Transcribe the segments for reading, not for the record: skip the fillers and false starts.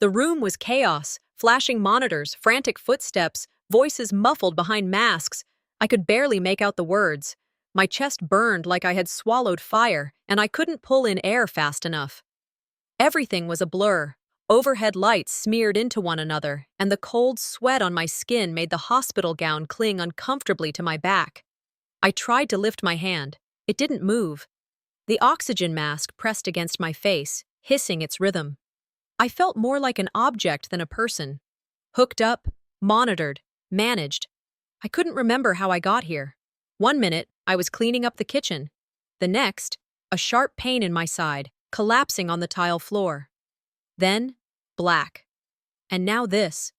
The room was chaos, flashing monitors, frantic footsteps, voices muffled behind masks. I could barely make out the words. My chest burned like I had swallowed fire, and I couldn't pull in air fast enough. Everything was a blur. Overhead lights smeared into one another, and the cold sweat on my skin made the hospital gown cling uncomfortably to my back. I tried to lift my hand. It didn't move. The oxygen mask pressed against my face, hissing its rhythm. I felt more like an object than a person. Hooked up, monitored, managed. I couldn't remember how I got here. One minute, I was cleaning up the kitchen. The next, a sharp pain in my side, collapsing on the tile floor. Then, black. And now this.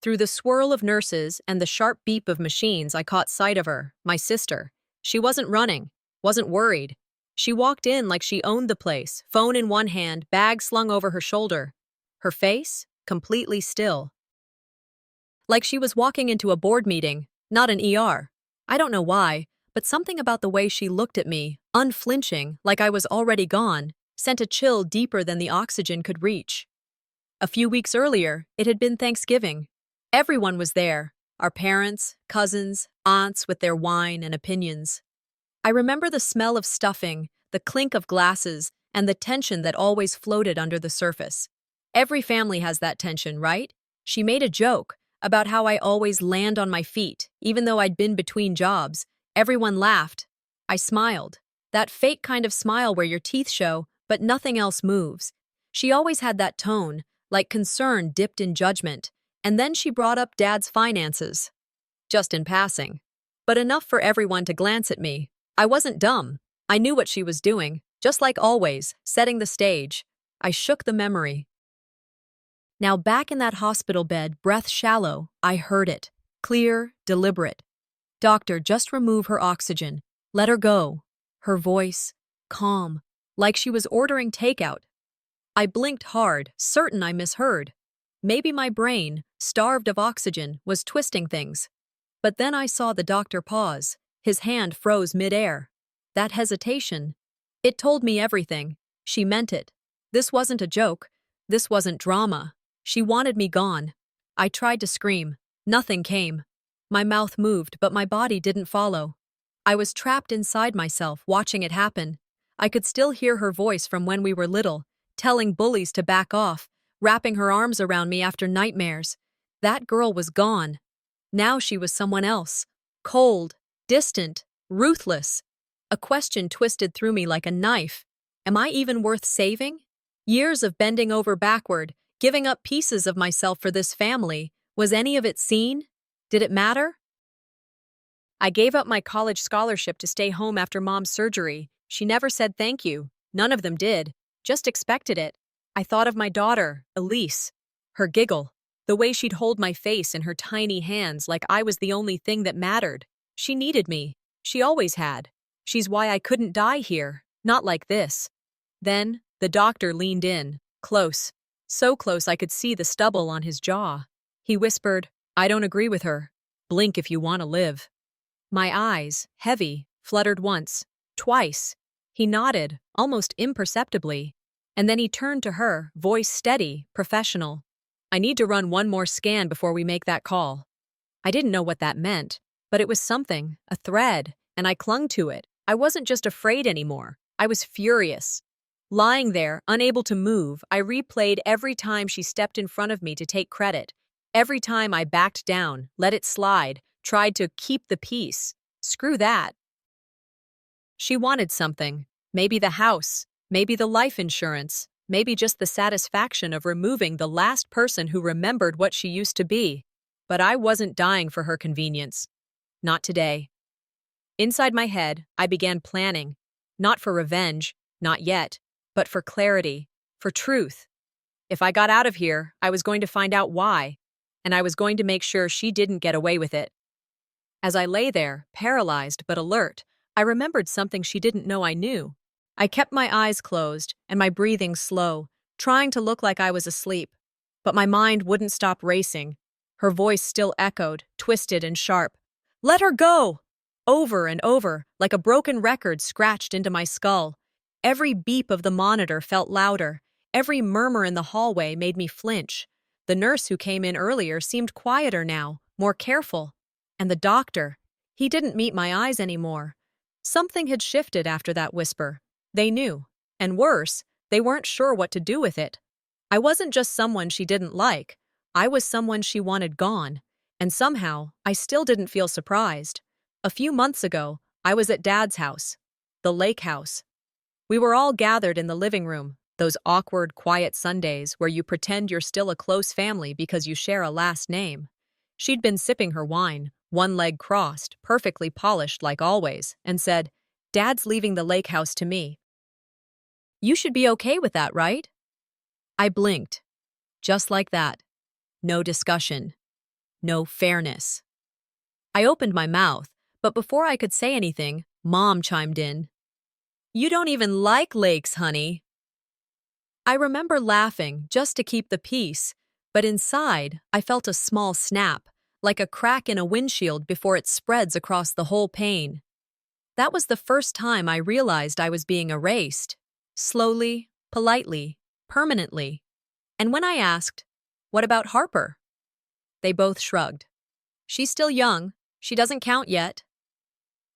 Through the swirl of nurses and the sharp beep of machines, I caught sight of her, my sister. She wasn't running, wasn't worried. She walked in like she owned the place, phone in one hand, bag slung over her shoulder. Her face, completely still. Like she was walking into a board meeting, not an ER. I don't know why, but something about the way she looked at me, unflinching, like I was already gone, sent a chill deeper than the oxygen could reach. A few weeks earlier, it had been Thanksgiving. Everyone was there, our parents, cousins, aunts with their wine and opinions. I remember the smell of stuffing, the clink of glasses, and the tension that always floated under the surface. Every family has that tension, right? She made a joke about how I always land on my feet, even though I'd been between jobs. Everyone laughed. I smiled. That fake kind of smile where your teeth show, but nothing else moves. She always had that tone, like concern dipped in judgment, and then she brought up Dad's finances. Just in passing. But enough for everyone to glance at me. I wasn't dumb. I knew what she was doing, just like always, setting the stage. I shook the memory. Now back in that hospital bed, breath shallow, I heard it. Clear, deliberate. Doctor, just remove her oxygen. Let her go. Her voice, calm, like she was ordering takeout. I blinked hard, certain I misheard. Maybe my brain, starved of oxygen, was twisting things. But then I saw the doctor pause. His hand froze midair. That hesitation, it told me everything. She meant it. This wasn't a joke. This wasn't drama. She wanted me gone. I tried to scream. Nothing came. My mouth moved, but my body didn't follow. I was trapped inside myself, watching it happen. I could still hear her voice from when we were little, telling bullies to back off, wrapping her arms around me after nightmares. That girl was gone. Now she was someone else. Cold, distant, ruthless. A question twisted through me like a knife. Am I even worth saving? Years of bending over backward, giving up pieces of myself for this family. Was any of it seen? Did it matter? I gave up my college scholarship to stay home after Mom's surgery. She never said thank you. None of them did. Just expected it. I thought of my daughter, Elise. Her giggle. The way she'd hold my face in her tiny hands like I was the only thing that mattered. She needed me. She always had. She's why I couldn't die here. Not like this. Then, the doctor leaned in. Close. So close I could see the stubble on his jaw. He whispered, I don't agree with her. Blink if you want to live. My eyes, heavy, fluttered once, twice. He nodded, almost imperceptibly. And then he turned to her, voice steady, professional. I need to run one more scan before we make that call. I didn't know what that meant, but it was something, a thread, and I clung to it. I wasn't just afraid anymore. I was furious. Lying there, unable to move, I replayed every time she stepped in front of me to take credit. Every time I backed down, let it slide, tried to keep the peace. Screw that. She wanted something. Maybe the house. Maybe the life insurance. Maybe just the satisfaction of removing the last person who remembered what she used to be. But I wasn't dying for her convenience. Not today. Inside my head, I began planning. Not for revenge, not yet, but for clarity, for truth. If I got out of here, I was going to find out why, and I was going to make sure she didn't get away with it. As I lay there, paralyzed but alert, I remembered something she didn't know I knew. I kept my eyes closed and my breathing slow, trying to look like I was asleep. But my mind wouldn't stop racing. Her voice still echoed, twisted and sharp. Let her go! Over and over, like a broken record scratched into my skull. Every beep of the monitor felt louder. Every murmur in the hallway made me flinch. The nurse who came in earlier seemed quieter now, more careful. And the doctor, he didn't meet my eyes anymore. Something had shifted after that whisper. They knew. And worse, they weren't sure what to do with it. I wasn't just someone she didn't like. I was someone she wanted gone. And somehow, I still didn't feel surprised. A few months ago, I was at Dad's house. The lake house. We were all gathered in the living room, those awkward, quiet Sundays where you pretend you're still a close family because you share a last name. She'd been sipping her wine, one leg crossed, perfectly polished like always, and said, "Dad's leaving the lake house to me. You should be okay with that, right?" I blinked. Just like that. No discussion. No fairness. I opened my mouth, but before I could say anything, Mom chimed in. "You don't even like lakes, honey." I remember laughing just to keep the peace, but inside, I felt a small snap, like a crack in a windshield before it spreads across the whole pane. That was the first time I realized I was being erased. Slowly, politely, permanently. And when I asked, "What about Harper?" They both shrugged. "She's still young. She doesn't count yet."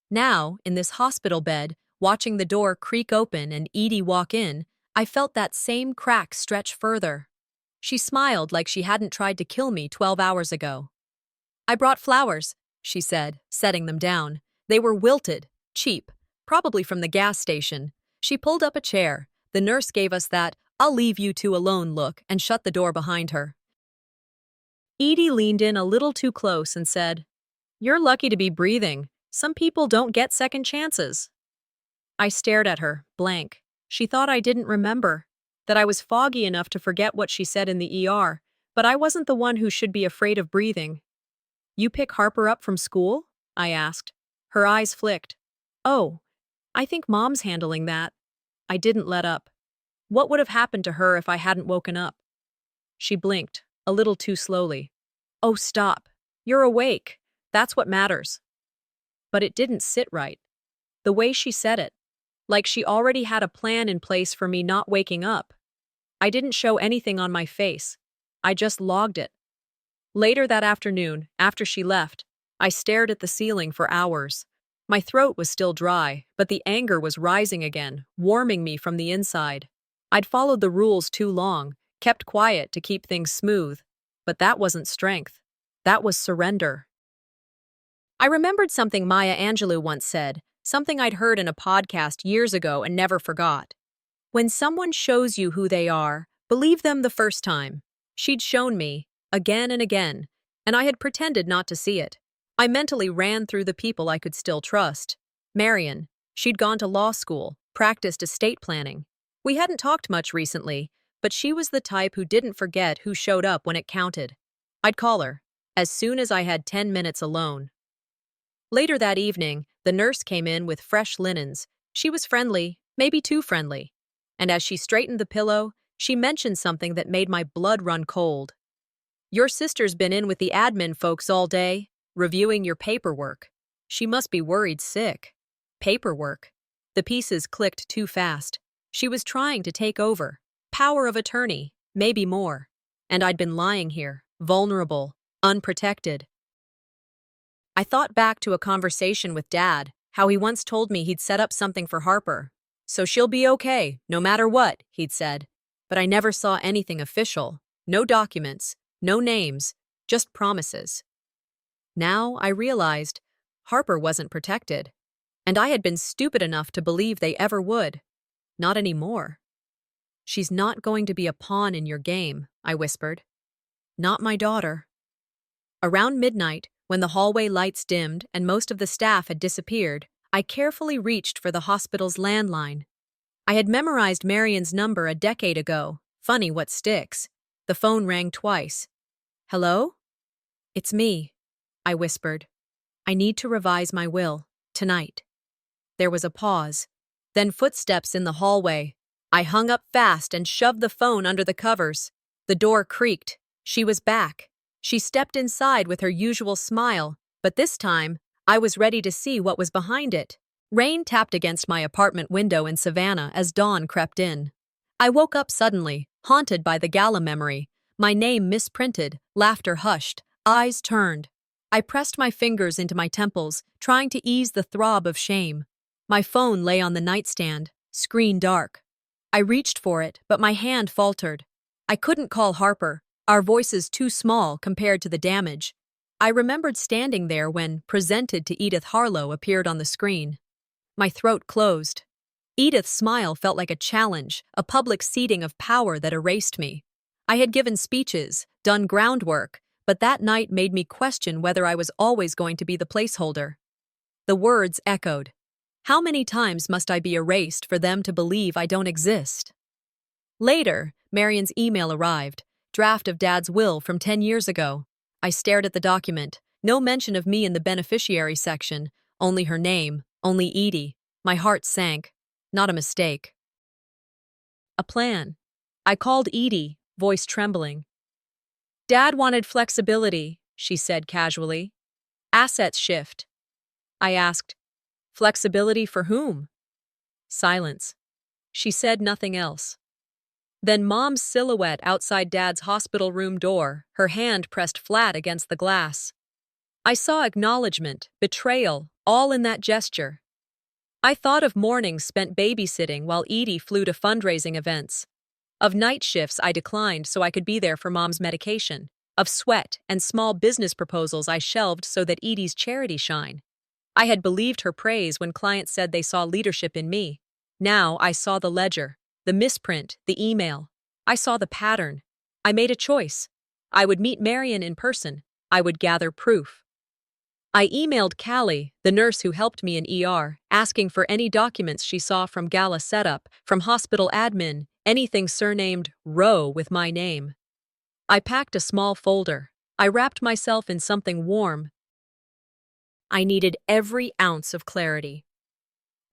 Now, in this hospital bed, watching the door creak open and Edie walk in, I felt that same crack stretch further. She smiled like she hadn't tried to kill me 12 hours ago. "I brought flowers," she said, setting them down. They were wilted, cheap, probably from the gas station. She pulled up a chair. The nurse gave us that "I'll leave you two alone" look and shut the door behind her. Edie leaned in a little too close and said, "You're lucky to be breathing. Some people don't get second chances." I stared at her, blank. She thought I didn't remember, that I was foggy enough to forget what she said in the ER, but I wasn't the one who should be afraid of breathing. "You pick Harper up from school?" I asked. Her eyes flicked. "Oh, I think Mom's handling that." I didn't let up. What would have happened to her if I hadn't woken up? She blinked, a little too slowly. "Oh, stop. You're awake. That's what matters." But it didn't sit right. The way she said it. Like she already had a plan in place for me not waking up. I didn't show anything on my face. I just logged it. Later that afternoon, after she left, I stared at the ceiling for hours. My throat was still dry, but the anger was rising again, warming me from the inside. I'd followed the rules too long, kept quiet to keep things smooth. But that wasn't strength. That was surrender. I remembered something Maya Angelou once said, something I'd heard in a podcast years ago and never forgot. When someone shows you who they are, believe them the first time. She'd shown me, again and again, and I had pretended not to see it. I mentally ran through the people I could still trust. Marion. She'd gone to law school, practiced estate planning. We hadn't talked much recently, but she was the type who didn't forget who showed up when it counted. I'd call her, as soon as I had 10 minutes alone. Later that evening, the nurse came in with fresh linens. She was friendly, maybe too friendly. And as she straightened the pillow, she mentioned something that made my blood run cold. "Your sister's been in with the admin folks all day, reviewing your paperwork. She must be worried sick." Paperwork. The pieces clicked too fast. She was trying to take over. Power of attorney, maybe more. And I'd been lying here, vulnerable, unprotected. I thought back to a conversation with Dad, how he once told me he'd set up something for Harper. "So she'll be okay, no matter what," he'd said. But I never saw anything official. No documents, no names, just promises. Now I realized Harper wasn't protected. And I had been stupid enough to believe they ever would. Not anymore. "She's not going to be a pawn in your game," I whispered. "Not my daughter." Around midnight, when the hallway lights dimmed and most of the staff had disappeared, I carefully reached for the hospital's landline. I had memorized Marion's number a decade ago. Funny what sticks. The phone rang twice. "Hello?" "It's me," I whispered. "I need to revise my will, tonight." There was a pause. Then footsteps in the hallway. I hung up fast and shoved the phone under the covers. The door creaked. She was back. She stepped inside with her usual smile, but this time, I was ready to see what was behind it. Rain tapped against my apartment window in Savannah as dawn crept in. I woke up suddenly, haunted by the gala memory. My name misprinted, laughter hushed, eyes turned. I pressed my fingers into my temples, trying to ease the throb of shame. My phone lay on the nightstand, screen dark. I reached for it, but my hand faltered. I couldn't call Harper, our voices too small compared to the damage. I remembered standing there when Presented to Edith Harlow appeared on the screen. My throat closed. Edith's smile felt like a challenge, a public ceding of power that erased me. I had given speeches, done groundwork, but that night made me question whether I was always going to be the placeholder. The words echoed. How many times must I be erased for them to believe I don't exist? Later, Marion's email arrived, draft of Dad's will from 10 years ago. I stared at the document, no mention of me in the beneficiary section, only her name, only Edie. My heart sank. Not a mistake. A plan. I called Edie, voice trembling. Dad wanted flexibility, she said casually. Assets shift. I asked, flexibility for whom? Silence. She said nothing else. Then Mom's silhouette outside Dad's hospital room door, her hand pressed flat against the glass. I saw acknowledgement, betrayal, all in that gesture. I thought of mornings spent babysitting while Edie flew to fundraising events. Of night shifts I declined so I could be there for Mom's medication. Of sweat and small business proposals I shelved so that Edie's charity shine. I had believed her praise when clients said they saw leadership in me. Now I saw the ledger, the misprint, the email. I saw the pattern. I made a choice. I would meet Marion in person. I would gather proof. I emailed Callie, the nurse who helped me in ER, asking for any documents she saw from gala setup, from hospital admin, anything surnamed Rowe with my name. I packed a small folder. I wrapped myself in something warm. I needed every ounce of clarity.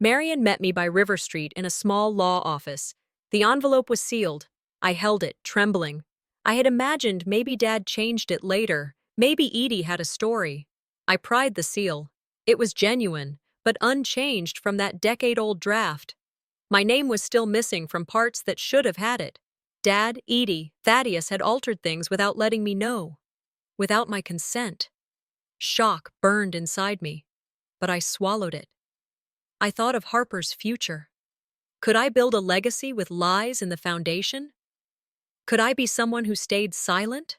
Marion met me by River Street in a small law office. The envelope was sealed. I held it, trembling. I had imagined maybe Dad changed it later. Maybe Edie had a story. I pried the seal. It was genuine, but unchanged from that decade-old draft. My name was still missing from parts that should have had it. Dad, Edie, Thaddeus had altered things without letting me know. Without my consent. Shock burned inside me, but I swallowed it. I thought of Harper's future. Could I build a legacy with lies in the foundation? Could I be someone who stayed silent?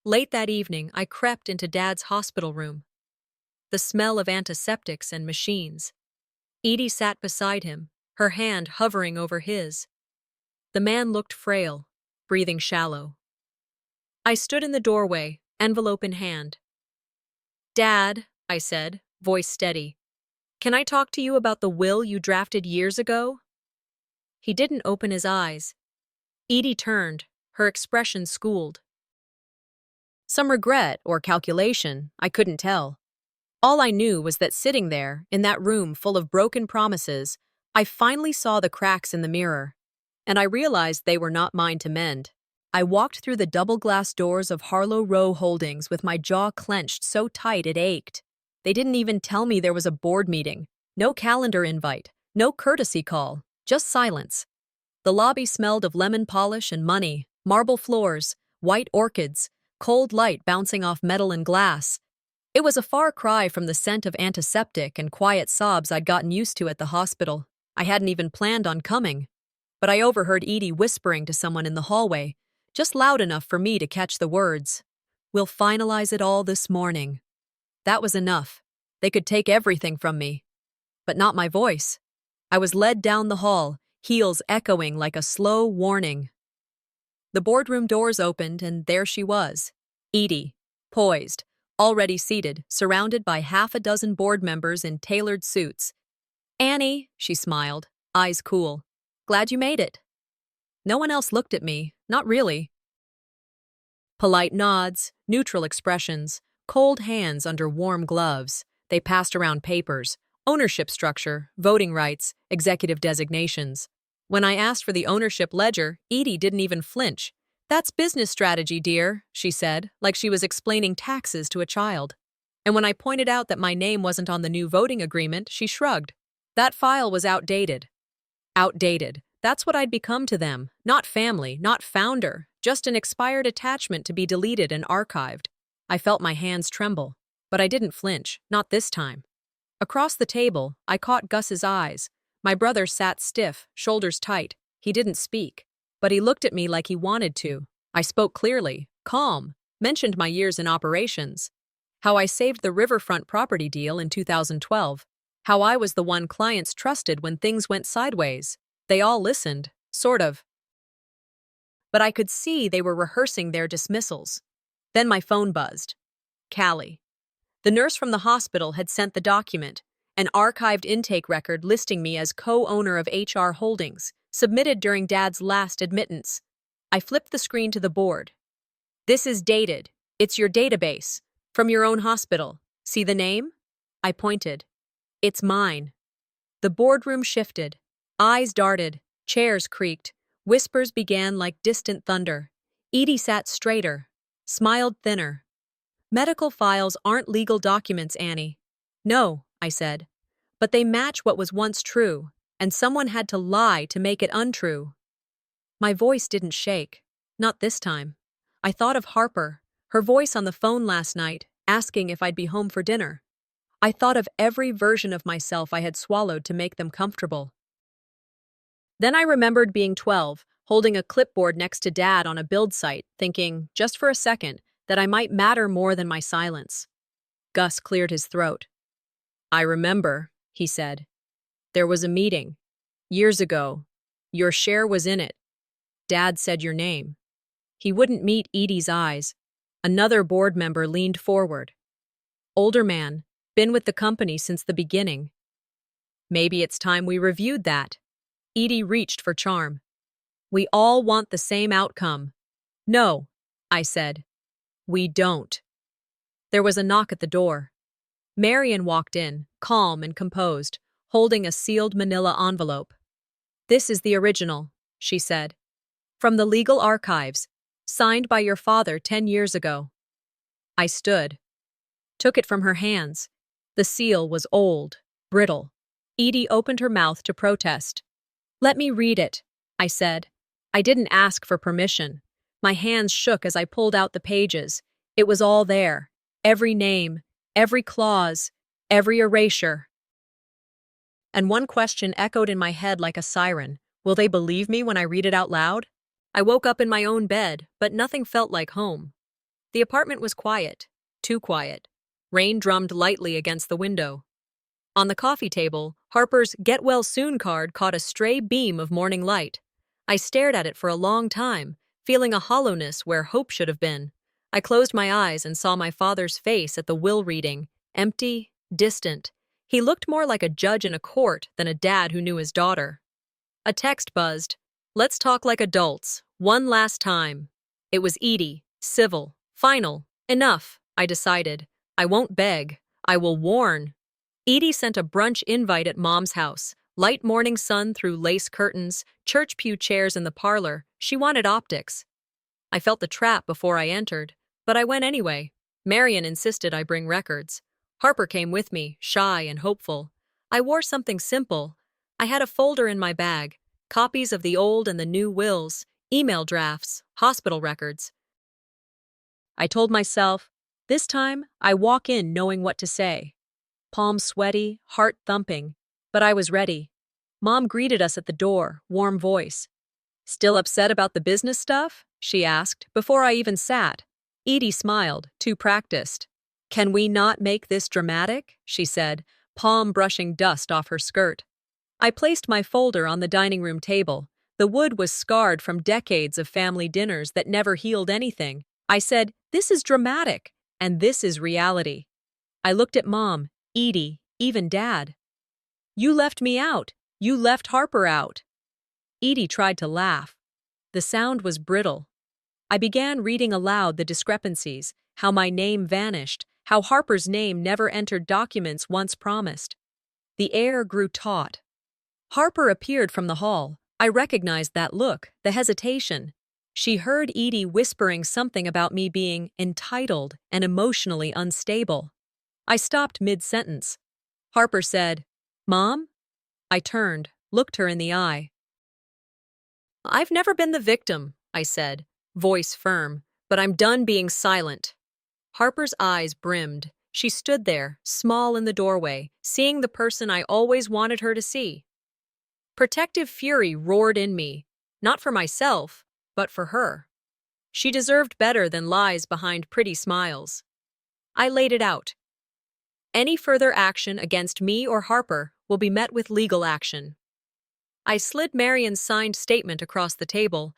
Late that evening, I crept into Dad's hospital room. The smell of antiseptics and machines. Edie sat beside him, her hand hovering over his. The man looked frail, breathing shallow. I stood in the doorway, envelope in hand. Dad, I said, voice steady, can I talk to you about the will you drafted years ago? He didn't open his eyes. Edie turned, her expression schooled. Some regret or calculation, I couldn't tell. All I knew was that sitting there, in that room full of broken promises, I finally saw the cracks in the mirror. And I realized they were not mine to mend. I walked through the double-glass doors of Harlow Row Holdings with my jaw clenched so tight it ached. They didn't even tell me there was a board meeting. No calendar invite, no courtesy call, just silence. The lobby smelled of lemon polish and money, marble floors, white orchids, cold light bouncing off metal and glass. It was a far cry from the scent of antiseptic and quiet sobs I'd gotten used to at the hospital. I hadn't even planned on coming. But I overheard Edie whispering to someone in the hallway, just loud enough for me to catch the words. We'll finalize it all this morning. That was enough. They could take everything from me. But not my voice. I was led down the hall, heels echoing like a slow warning. The boardroom doors opened, and there she was, Edie, poised, already seated, surrounded by half a dozen board members in tailored suits. Annie, she smiled, eyes cool. Glad you made it. No one else looked at me, not really. Polite nods, neutral expressions, cold hands under warm gloves. They passed around papers, ownership structure, voting rights, executive designations. When I asked for the ownership ledger, Edie didn't even flinch. That's business strategy, dear, she said, like she was explaining taxes to a child. And when I pointed out that my name wasn't on the new voting agreement, she shrugged. That file was outdated. Outdated, That's what I'd become to them. Not family, not founder, just an expired attachment to be deleted and archived. I felt my hands tremble, but I didn't flinch, not this time. Across the table, I caught Gus's eyes. My brother sat stiff, shoulders tight. He didn't speak, but he looked at me like he wanted to. I spoke clearly, calm, mentioned my years in operations, how I saved the riverfront property deal in 2012, how I was the one clients trusted when things went sideways. They all listened, sort of. But I could see they were rehearsing their dismissals. Then my phone buzzed. Callie. The nurse from the hospital had sent the document, an archived intake record listing me as co-owner of HR Holdings, submitted during Dad's last admittance. I flipped the screen to the board. This is dated. It's your database. From your own hospital. See the name? I pointed. It's mine. The boardroom shifted. Eyes darted. Chairs creaked. Whispers began like distant thunder. Edie sat straighter, smiled thinner. Medical files aren't legal documents, Annie. No, I said. But they match what was once true, and someone had to lie to make it untrue. My voice didn't shake. Not this time. I thought of Harper, her voice on the phone last night, asking if I'd be home for dinner. I thought of every version of myself I had swallowed to make them comfortable. Then I remembered being 12, holding a clipboard next to Dad on a build site, thinking, just for a second, that I might matter more than my silence. Gus cleared his throat. I remember, he said. There was a meeting. Years ago. Your share was in it. Dad said your name. He wouldn't meet Edie's eyes. Another board member leaned forward. Older man, been with the company since the beginning. Maybe it's time we reviewed that. Edie reached for charm. We all want the same outcome. No, I said. We don't. There was a knock at the door. Marion walked in, calm and composed, holding a sealed manila envelope. This is the original, she said. From the legal archives, signed by your father 10 years ago. I stood. Took it from her hands. The seal was old, brittle. Edie opened her mouth to protest. Let me read it, I said. I didn't ask for permission. My hands shook as I pulled out the pages. It was all there. Every name, every clause, every erasure. And one question echoed in my head like a siren. Will they believe me when I read it out loud? I woke up in my own bed, but nothing felt like home. The apartment was quiet, too quiet. Rain drummed lightly against the window. On the coffee table, Harper's Get Well Soon card caught a stray beam of morning light. I stared at it for a long time, feeling a hollowness where hope should have been. I closed my eyes and saw my father's face at the will reading, empty, distant. He looked more like a judge in a court than a dad who knew his daughter. A text buzzed. Let's talk like adults, one last time. It was Edie, civil, final, enough, I decided. I won't beg, I will warn. Edie sent a brunch invite at Mom's house. Light morning sun through lace curtains, church pew chairs in the parlor. She wanted optics. I felt the trap before I entered, but I went anyway. Marion insisted I bring records. Harper came with me, shy and hopeful. I wore something simple. I had a folder in my bag. Copies of the old and the new wills, email drafts, hospital records. I told myself, this time I walk in knowing what to say. Palms sweaty, heart thumping, but I was ready. Mom greeted us at the door, warm voice. Still upset about the business stuff? She asked, before I even sat. Edie smiled, too practiced. Can we not make this dramatic? She said, palm brushing dust off her skirt. I placed my folder on the dining room table. The wood was scarred from decades of family dinners that never healed anything. I said, this is dramatic, and this is reality. I looked at Mom, Edie, even Dad. You left me out. You left Harper out. Edie tried to laugh. The sound was brittle. I began reading aloud the discrepancies, how my name vanished, how Harper's name never entered documents once promised. The air grew taut. Harper appeared from the hall. I recognized that look, the hesitation. She heard Edie whispering something about me being entitled and emotionally unstable. I stopped mid-sentence. Harper said, Mom? I turned, looked her in the eye. I've never been the victim, I said, voice firm, but I'm done being silent. Harper's eyes brimmed. She stood there, small in the doorway, seeing the person I always wanted her to see. Protective fury roared in me, not for myself, but for her. She deserved better than lies behind pretty smiles. I laid it out. Any further action against me or Harper will be met with legal action. I slid Marion's signed statement across the table.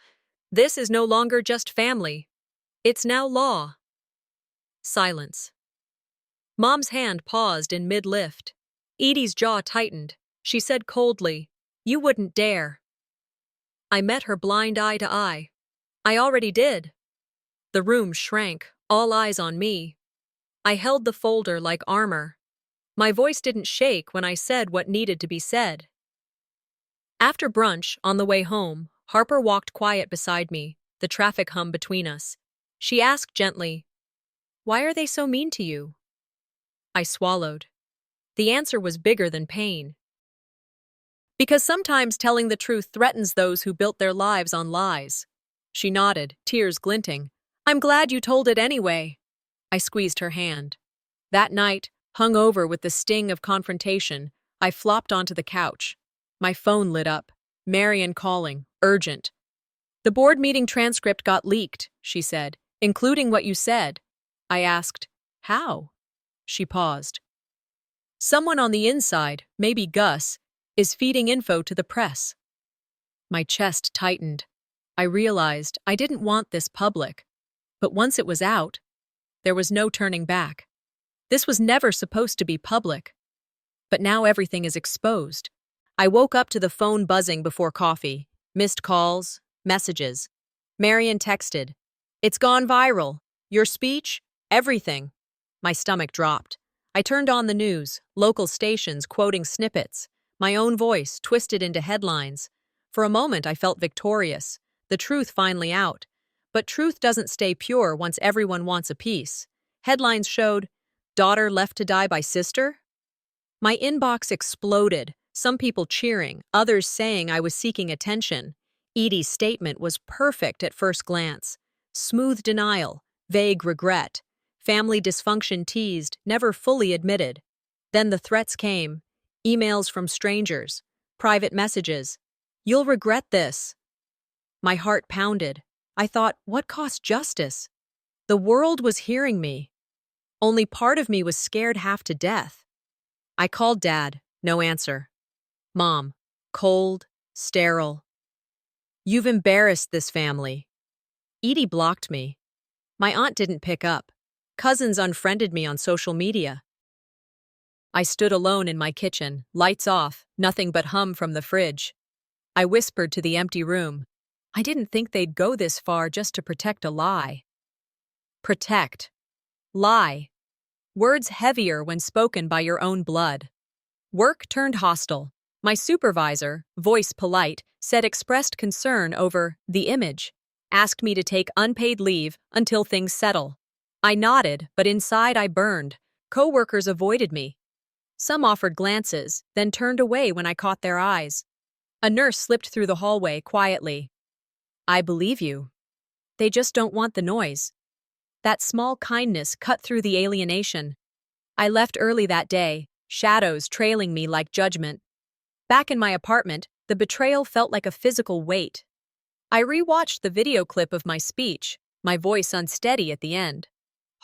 This is no longer just family. It's now law. Silence. Mom's hand paused in mid-lift. Edie's jaw tightened. She said coldly, "You wouldn't dare." I met her blind eye to eye. I already did. The room shrank, all eyes on me. I held the folder like armor. My voice didn't shake when I said what needed to be said. After brunch, on the way home, Harper walked quiet beside me, the traffic hum between us. She asked gently, "Why are they so mean to you?" I swallowed. The answer was bigger than pain. Because sometimes telling the truth threatens those who built their lives on lies. She nodded, tears glinting. "I'm glad you told it anyway." I squeezed her hand. That night, hung over with the sting of confrontation, I flopped onto the couch. My phone lit up. Marion calling, urgent. "The board meeting transcript got leaked," she said, "including what you said." I asked, "How?" She paused. "Someone on the inside, maybe Gus, is feeding info to the press." My chest tightened. I realized I didn't want this public. But once it was out, there was no turning back. This was never supposed to be public. But now everything is exposed. I woke up to the phone buzzing before coffee. Missed calls, messages. Marion texted, "It's gone viral. Your speech, everything." My stomach dropped. I turned on the news, local stations quoting snippets, my own voice twisted into headlines. For a moment I felt victorious, the truth finally out. But truth doesn't stay pure once everyone wants a piece. Headlines showed, "Daughter left to die by sister?" My inbox exploded, some people cheering, others saying I was seeking attention. Edie's statement was perfect at first glance. Smooth denial, vague regret, family dysfunction teased, never fully admitted. Then the threats came, emails from strangers, private messages. "You'll regret this." My heart pounded. I thought, what cost justice? The world was hearing me. Only part of me was scared half to death. I called Dad, no answer. Mom, cold, sterile. "You've embarrassed this family." Edie blocked me. My aunt didn't pick up. Cousins unfriended me on social media. I stood alone in my kitchen, lights off, nothing but hum from the fridge. I whispered to the empty room. I didn't think they'd go this far just to protect a lie. Protect. Lie. Words heavier when spoken by your own blood. Work turned hostile. My supervisor, voice polite, said expressed concern over the image. Asked me to take unpaid leave until things settle. I nodded, but inside I burned. Coworkers avoided me. Some offered glances, then turned away when I caught their eyes. A nurse slipped through the hallway quietly. "I believe you. They just don't want the noise." That small kindness cut through the alienation. I left early that day, shadows trailing me like judgment. Back in my apartment, the betrayal felt like a physical weight. I rewatched the video clip of my speech, my voice unsteady at the end.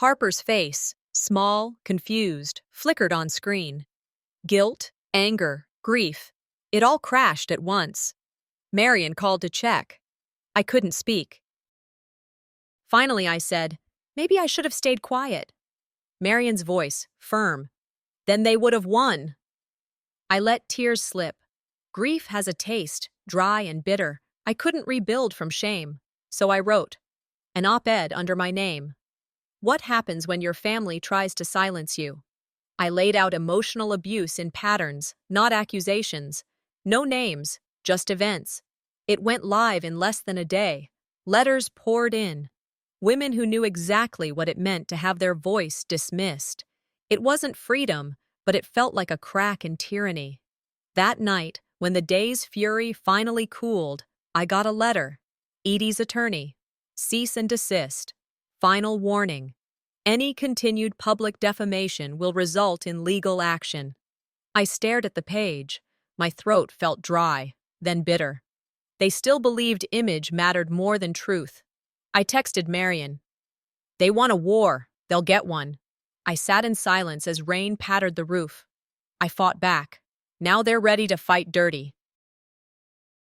Harper's face, small, confused, flickered on screen. Guilt, anger, grief. It all crashed at once. Marion called to check. I couldn't speak. Finally, I said, "Maybe I should have stayed quiet." Marion's voice, firm. "Then they would have won." I let tears slip. Grief has a taste, dry and bitter. I couldn't rebuild from shame. So I wrote an op-ed under my name. What happens when your family tries to silence you? I laid out emotional abuse in patterns, not accusations. No names, just events. It went live in less than a day. Letters poured in. Women who knew exactly what it meant to have their voice dismissed. It wasn't freedom, but it felt like a crack in tyranny. That night, when the day's fury finally cooled, I got a letter. Edie's attorney. Cease and desist. Final warning. Any continued public defamation will result in legal action. I stared at the page. My throat felt dry, then bitter. They still believed image mattered more than truth. I texted Marion. They want a war. They'll get one. I sat in silence as rain pattered the roof. I fought back. Now they're ready to fight dirty.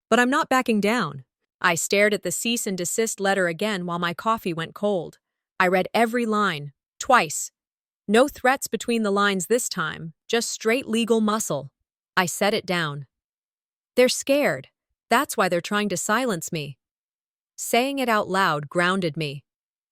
But I'm not backing down. I stared at the cease and desist letter again while my coffee went cold. I read every line, twice. No threats between the lines this time, just straight legal muscle. I set it down. They're scared. That's why they're trying to silence me. Saying it out loud grounded me.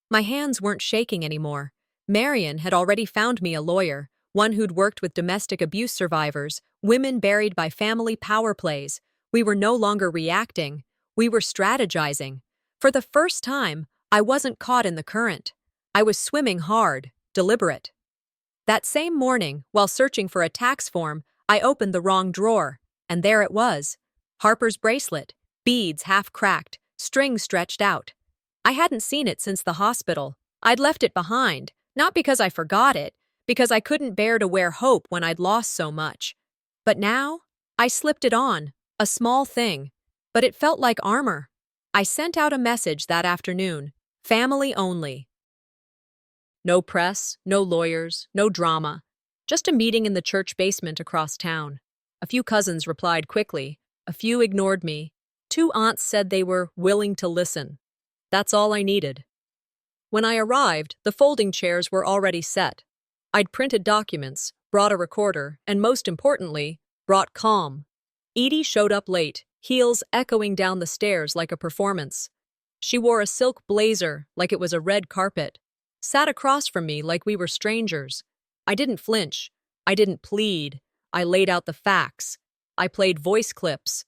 My hands weren't shaking anymore. Marion had already found me a lawyer, one who'd worked with domestic abuse survivors, women buried by family power plays. We were no longer reacting. We were strategizing. For the first time, I wasn't caught in the current. I was swimming hard, deliberate. That same morning, while searching for a tax form, I opened the wrong drawer, and there it was. Harper's bracelet, beads half cracked, string stretched out. I hadn't seen it since the hospital. I'd left it behind, not because I forgot it, because I couldn't bear to wear hope when I'd lost so much. But now, I slipped it on, a small thing, but it felt like armor. I sent out a message that afternoon, family only. No press, no lawyers, no drama. Just a meeting in the church basement across town. A few cousins replied quickly. A few ignored me. 2 aunts said they were willing to listen. That's all I needed. When I arrived, the folding chairs were already set. I'd printed documents, brought a recorder, and most importantly, brought calm. Edie showed up late, heels echoing down the stairs like a performance. She wore a silk blazer like it was a red carpet, sat across from me like we were strangers. I didn't flinch. I didn't plead. I laid out the facts. I played voice clips,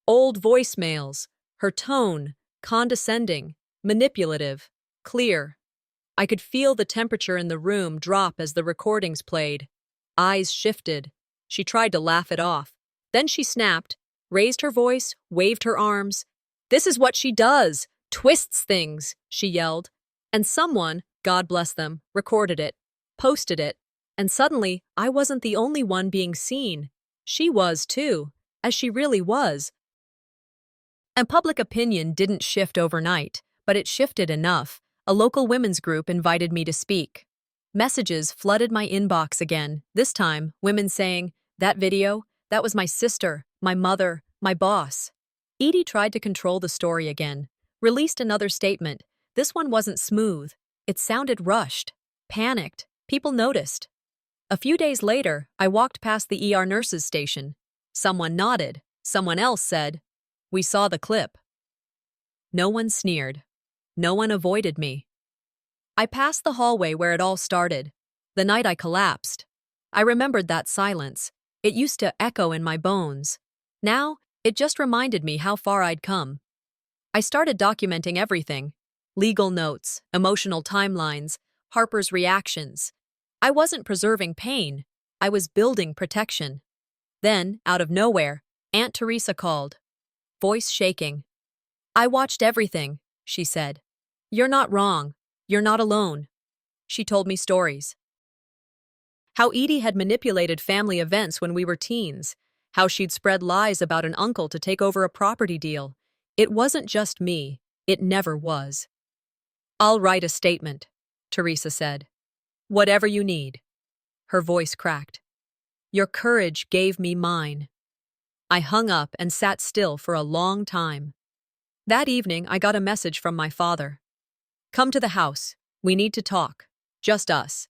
old voicemails, her tone, condescending, manipulative, clear. I could feel the temperature in the room drop as the recordings played. Eyes shifted. She tried to laugh it off. Then she snapped, raised her voice, waved her arms. "This is what she does, twists things," she yelled. And someone, God bless them, recorded it, posted it, and suddenly I wasn't the only one being seen. She was too, as she really was. And public opinion didn't shift overnight, but it shifted enough. A local women's group invited me to speak. Messages flooded my inbox again, this time women saying, "That video, that was my sister, my mother, my boss." Edie tried to control the story again, released another statement. This one wasn't smooth. It sounded rushed, panicked. People noticed. A few days later, I walked past the ER nurses' station. Someone nodded. Someone else said, "We saw the clip." No one sneered. No one avoided me. I passed the hallway where it all started, the night I collapsed. I remembered that silence. It used to echo in my bones. Now, it just reminded me how far I'd come. I started documenting everything. Legal notes, emotional timelines, Harper's reactions. I wasn't preserving pain. I was building protection. Then, out of nowhere, Aunt Teresa called. Voice shaking. "I watched everything," she said. "You're not wrong. You're not alone." She told me stories. How Edie had manipulated family events when we were teens. How she'd spread lies about an uncle to take over a property deal. It wasn't just me. It never was. "I'll write a statement," Teresa said. "Whatever you need." Her voice cracked. "Your courage gave me mine." I hung up and sat still for a long time. That evening, I got a message from my father. "Come to the house. We need to talk. Just us."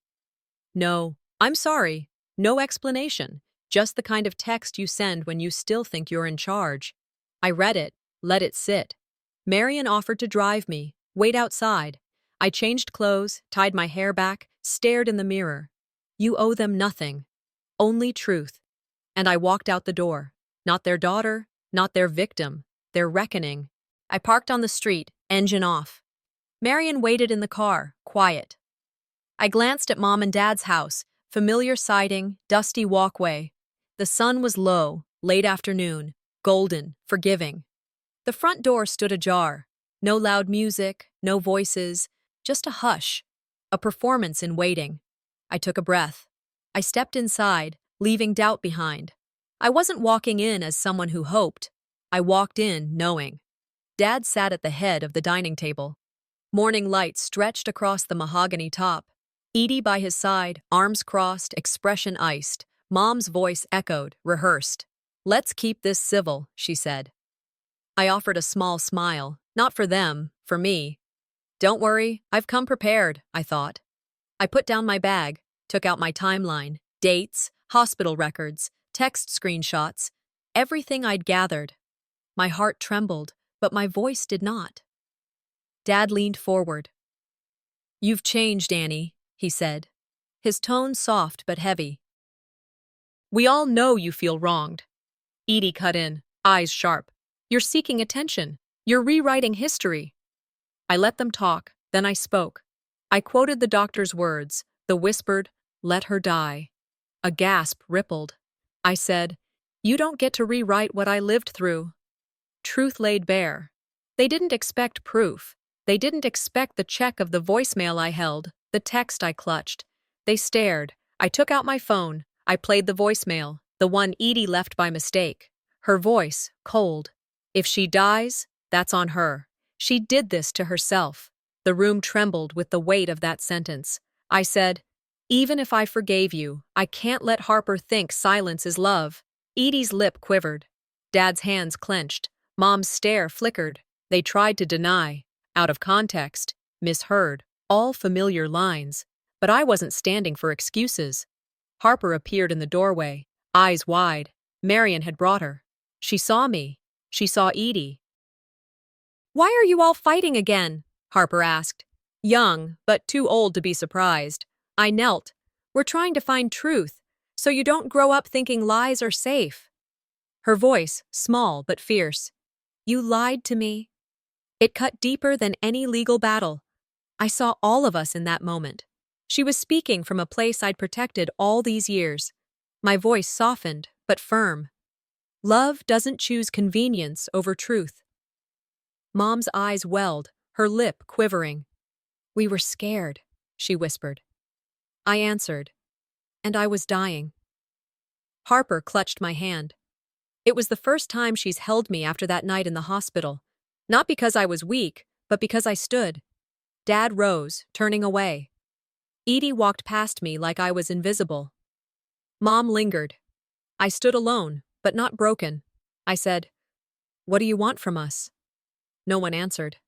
"No, I'm sorry. No explanation. Just the kind of text you send when you still think you're in charge." I read it, let it sit. Marion offered to drive me, wait outside. I changed clothes, tied my hair back, stared in the mirror. You owe them nothing. Only truth. And I walked out the door. Not their daughter, not their victim, their reckoning. I parked on the street, engine off. Marion waited in the car, quiet. I glanced at Mom and Dad's house, familiar siding, dusty walkway. The sun was low, late afternoon, golden, forgiving. The front door stood ajar. No loud music, no voices, just a hush, a performance in waiting. I took a breath. I stepped inside, leaving doubt behind. I wasn't walking in as someone who hoped. I walked in knowing. Dad sat at the head of the dining table. Morning light stretched across the mahogany top. Edie by his side, arms crossed, expression iced. Mom's voice echoed, rehearsed. "Let's keep this civil," she said. I offered a small smile, not for them, for me. "Don't worry, I've come prepared," I thought. I put down my bag, took out my timeline, dates, hospital records, text screenshots, everything I'd gathered. My heart trembled, but my voice did not. Dad leaned forward. "You've changed, Annie," he said, his tone soft but heavy. "We all know you feel wronged." Edie cut in, eyes sharp. "You're seeking attention. You're rewriting history." I let them talk, then I spoke. I quoted the doctor's words, the whispered, "Let her die." A gasp rippled. I said, "You don't get to rewrite what I lived through." Truth laid bare. They didn't expect proof. They didn't expect the check of the voicemail I held, the text I clutched. They stared. I took out my phone. I played the voicemail, the one Edie left by mistake. Her voice, cold. "If she dies, that's on her. She did this to herself." The room trembled with the weight of that sentence. I said, "Even if I forgave you, I can't let Harper think silence is love." Edie's lip quivered. Dad's hands clenched. Mom's stare flickered. They tried to deny. Out of context. Misheard. All familiar lines. But I wasn't standing for excuses. Harper appeared in the doorway, eyes wide. Marion had brought her. She saw me. She saw Edie. "Why are you all fighting again?" Harper asked. Young, but too old to be surprised. I knelt. "We're trying to find truth, so you don't grow up thinking lies are safe." Her voice, small but fierce. "You lied to me." It cut deeper than any legal battle. I saw all of us in that moment. She was speaking from a place I'd protected all these years. My voice softened, but firm. Love doesn't choose convenience over truth. Mom's eyes welled, her lip quivering. "We were scared," she whispered. I answered, "And I was dying." Harper clutched my hand. It was the first time she's held me after that night in the hospital. Not because I was weak, but because I stood. Dad rose, turning away. Edie walked past me like I was invisible. Mom lingered. I stood alone, but not broken. I said, "What do you want from us?" No one answered.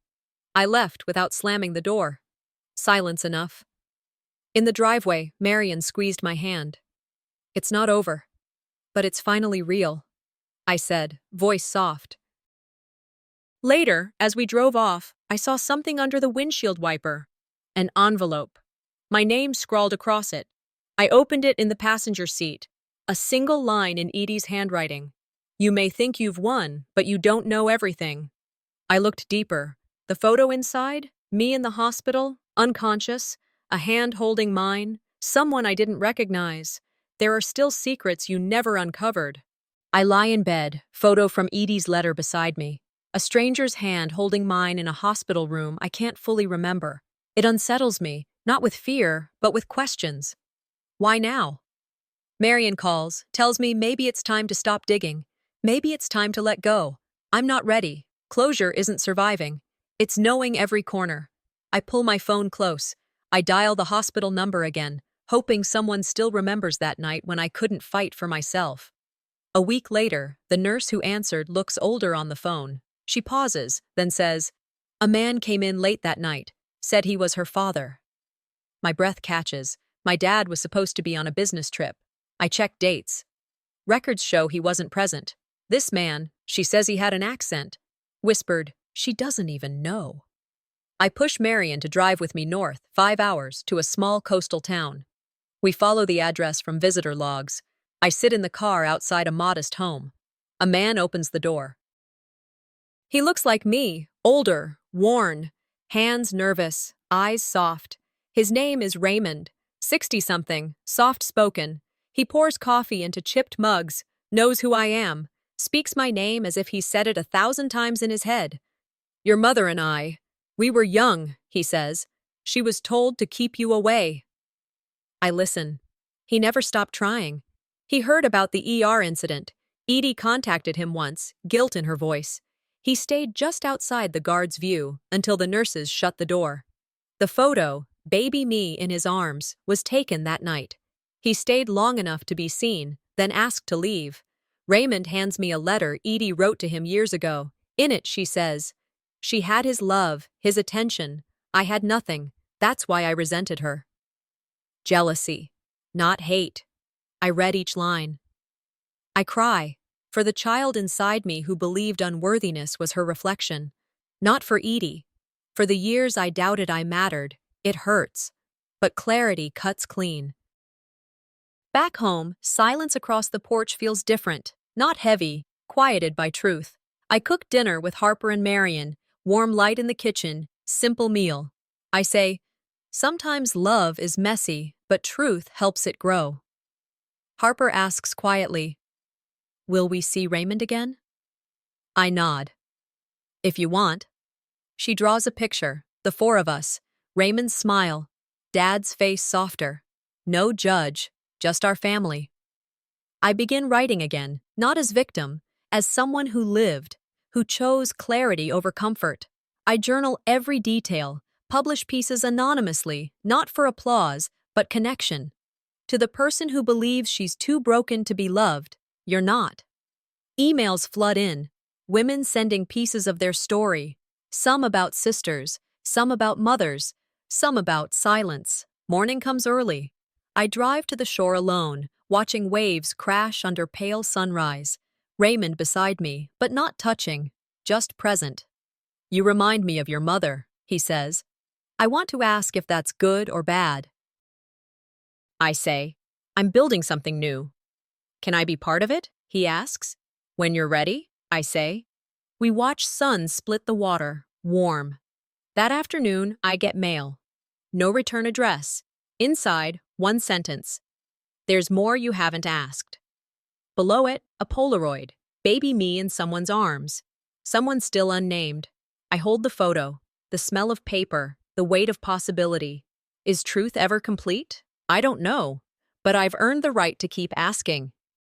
I left without slamming the door. Silence enough. In the driveway, Marion squeezed my hand. "It's not over, but it's finally real," I said, voice soft. Later, as we drove off, I saw something under the windshield wiper. An envelope. My name scrawled across it. I opened it in the passenger seat. A single line in Edie's handwriting. "You may think you've won, but you don't know everything." I looked deeper. The photo inside, me in the hospital, unconscious, a hand holding mine, someone I didn't recognize. There are still secrets you never uncovered. I lie in bed, photo from Edie's letter beside me. A stranger's hand holding mine in a hospital room I can't fully remember. It unsettles me, not with fear, but with questions. Why now? Marion calls, tells me maybe it's time to stop digging. Maybe it's time to let go. I'm not ready. Closure isn't surviving. It's knowing every corner. I pull my phone close. I dial the hospital number again, hoping someone still remembers that night when I couldn't fight for myself. A week later, the nurse who answered looks older on the phone. She pauses, then says, "A man came in late that night, said he was her father." My breath catches. My dad was supposed to be on a business trip. I check dates. Records show he wasn't present. This man, she says he had an accent, whispered, "She doesn't even know." I push Marion to drive with me north, 5 hours, to a small coastal town. We follow the address from visitor logs. I sit in the car outside a modest home. A man opens the door. He looks like me, older, worn, hands nervous, eyes soft. His name is Raymond, 60-something, soft-spoken. He pours coffee into chipped mugs, knows who I am, Speaks my name as if he said it 1,000 times in his head. Your mother and I, we were young, he says. She was told to keep you away. I listen. He never stopped trying. He heard about the ER incident. Edie contacted him once, guilt in her voice. He stayed just outside the guard's view until the nurses shut the door. The photo, baby me in his arms, was taken that night. He stayed long enough to be seen, then asked to leave. Raymond hands me a letter Edie wrote to him years ago. In it, she says, "She had his love, his attention. I had nothing. That's why I resented her." Jealousy, not hate. I read each line. I cry, for the child inside me who believed unworthiness was her reflection. Not for Edie. For the years I doubted I mattered, it hurts. But clarity cuts clean. Back home, silence across the porch feels different, not heavy, quieted by truth. I cook dinner with Harper and Marion, warm light in the kitchen, simple meal. I say, sometimes love is messy, but truth helps it grow. Harper asks quietly, will we see Raymond again? I nod. If you want. She draws a picture, the four of us, Raymond's smile, Dad's face softer. No judge, just our family. I begin writing again, not as victim, as someone who lived, who chose clarity over comfort. I journal every detail, publish pieces anonymously, not for applause, but connection. To the person who believes she's too broken to be loved, you're not. Emails flood in, women sending pieces of their story, some about sisters, some about mothers, some about silence. Morning comes early. I drive to the shore alone, watching waves crash under pale sunrise. Raymond beside me, but not touching, just present. You remind me of your mother, he says. I want to ask if that's good or bad. I say, I'm building something new. Can I be part of it? He asks. When you're ready, I say. We watch sun split the water, warm. That afternoon, I get mail. No return address. Inside, one sentence. There's more you haven't asked. Below it, a Polaroid, baby me in someone's arms. Someone still unnamed. I hold the photo, the smell of paper, the weight of possibility. Is truth ever complete? I don't know, but I've earned the right to keep asking.